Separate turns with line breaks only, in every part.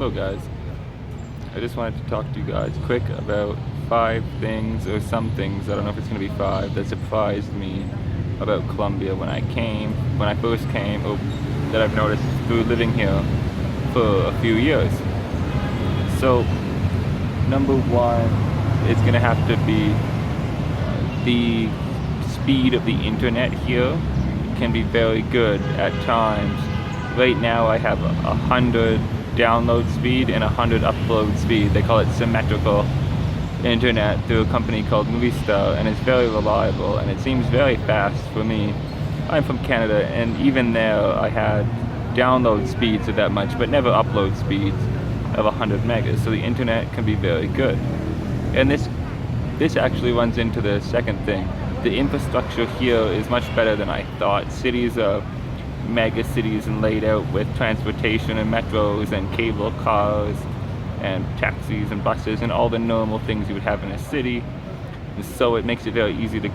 Hello guys, I just wanted to talk to you guys quick about 5 things or some things, I don't know if it's going to be 5, that surprised me about Colombia when I first came, or that I've noticed through living here for a few years. So, number 1 is going to have to be the speed of the internet here can be very good at times. Right now I have 100 download speed and 100 upload speed. They call it symmetrical internet through a company called Movistar, and it's very reliable and it seems very fast for me. I'm from Canada, and even there I had download speeds of that much, but never upload speeds of 100 megas, so the internet can be very good. And this actually runs into the second thing. The infrastructure here is much better than I thought. Cities are mega cities and laid out with transportation and metros and cable cars and taxis and buses and all the normal things you would have in a city. And so it makes it very easy to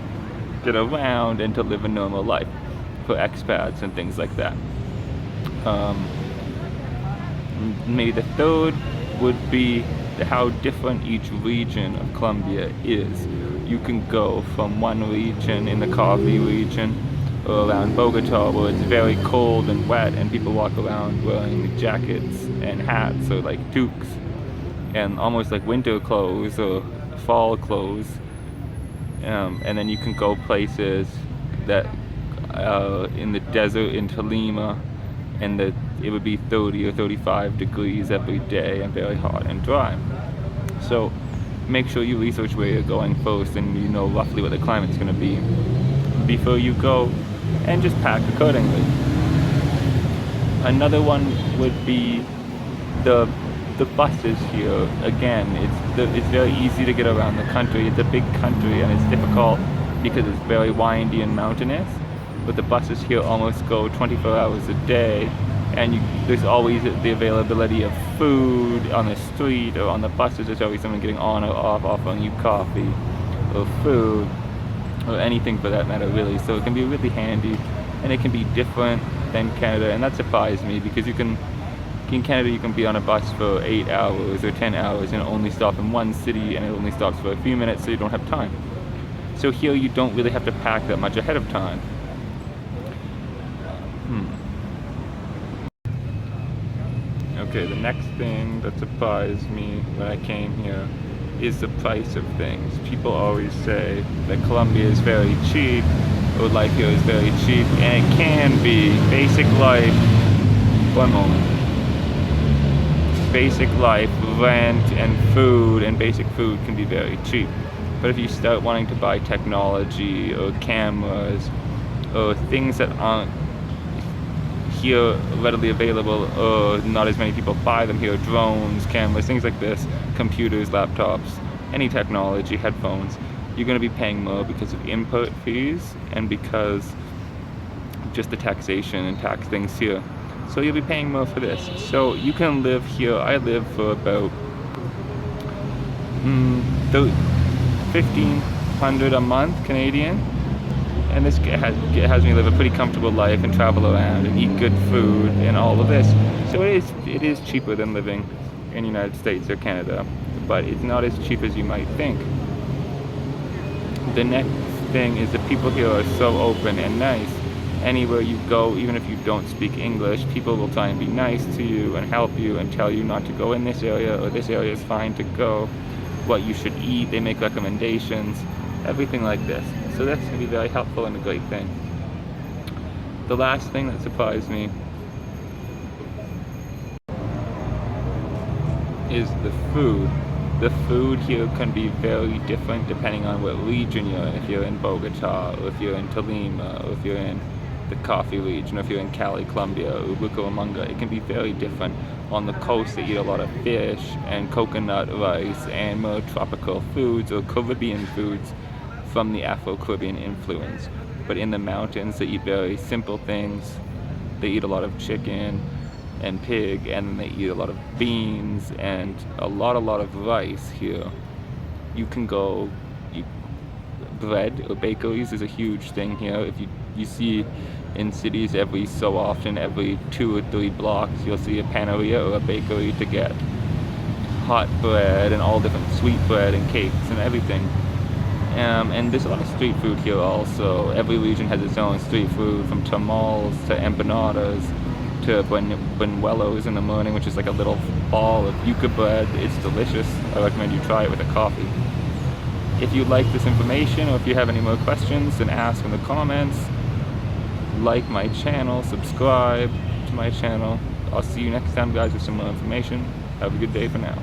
get around and to live a normal life for expats and things like that. Maybe the third would be how different each region of Colombia is. You can go from one region in the coffee region or around Bogota where it's very cold and wet and people walk around wearing jackets and hats or like toques and almost like winter clothes or fall clothes, and then you can go places that in the desert in Tolima, and it would be 30 or 35 degrees every day and very hot and dry. So make sure you research where you're going first and you know roughly what the climate's going to be before you go, and just pack accordingly. Another one would be the buses here. Again, it's very easy to get around the country. It's a big country and it's difficult because it's very windy and mountainous, but the buses here almost go 24 hours a day, and there's always the availability of food on the street or on the buses. There's always someone getting on or off offering you coffee or food or anything for that matter, really. So it can be really handy, and it can be different than Canada, and that surprised me because in Canada you can be on a bus for 8 hours or 10 hours and only stop in one city, and it only stops for a few minutes, so you don't have time. So here you don't really have to pack that much ahead of time. Okay, the next thing that surprised me when I came here is the price of things. People always say that Colombia is very cheap, or life here is very cheap, and it can be. Basic life, one moment. Basic life, rent and food, and basic food can be very cheap. But if you start wanting to buy technology or cameras or things that aren't here readily available, or not as many people buy them here, drones, cameras, things like this, computers, laptops, any technology, headphones, you're going to be paying more because of import fees and because just the taxation and tax things here. So you'll be paying more for this. So you can live here. I live for about $1,500 a month Canadian, and this has me live a pretty comfortable life and travel around and eat good food and all of this. So it is cheaper than living in the United States or Canada, but it's not as cheap as you might think. The next thing is that people here are so open and nice. Anywhere you go, even if you don't speak English, people will try and be nice to you and help you and tell you not to go in this area, or this area is fine to go, what you should eat. They make recommendations, everything like this. So that's going to be very helpful and a great thing. The last thing that surprised me is the food. The food here can be very different depending on what region you're in. If you're in Bogota, or if you're in Tolima, or if you're in the coffee region, or if you're in Cali, Colombia, or Bucaramanga, it can be very different. On the coast they eat a lot of fish and coconut rice and more tropical foods or Caribbean foods from the Afro-Caribbean influence. But in the mountains they eat very simple things. They eat a lot of chicken and pig, and they eat a lot of beans and a lot of rice here. You can go bread or bakeries is a huge thing here. If you see in cities every so often, every 2 or 3 blocks, you'll see a panaderia or a bakery to get hot bread and all different sweet bread and cakes and everything. And there's a lot of street food here also. Every region has its own street food, from tamales to empanadas to buñuelos in the morning, which is like a little ball of yuca bread. It's delicious. I recommend you try it with a coffee. If you like this information, or if you have any more questions, then ask in the comments. Like my channel, subscribe to my channel. I'll see you next time, guys, with some more information. Have a good day for now.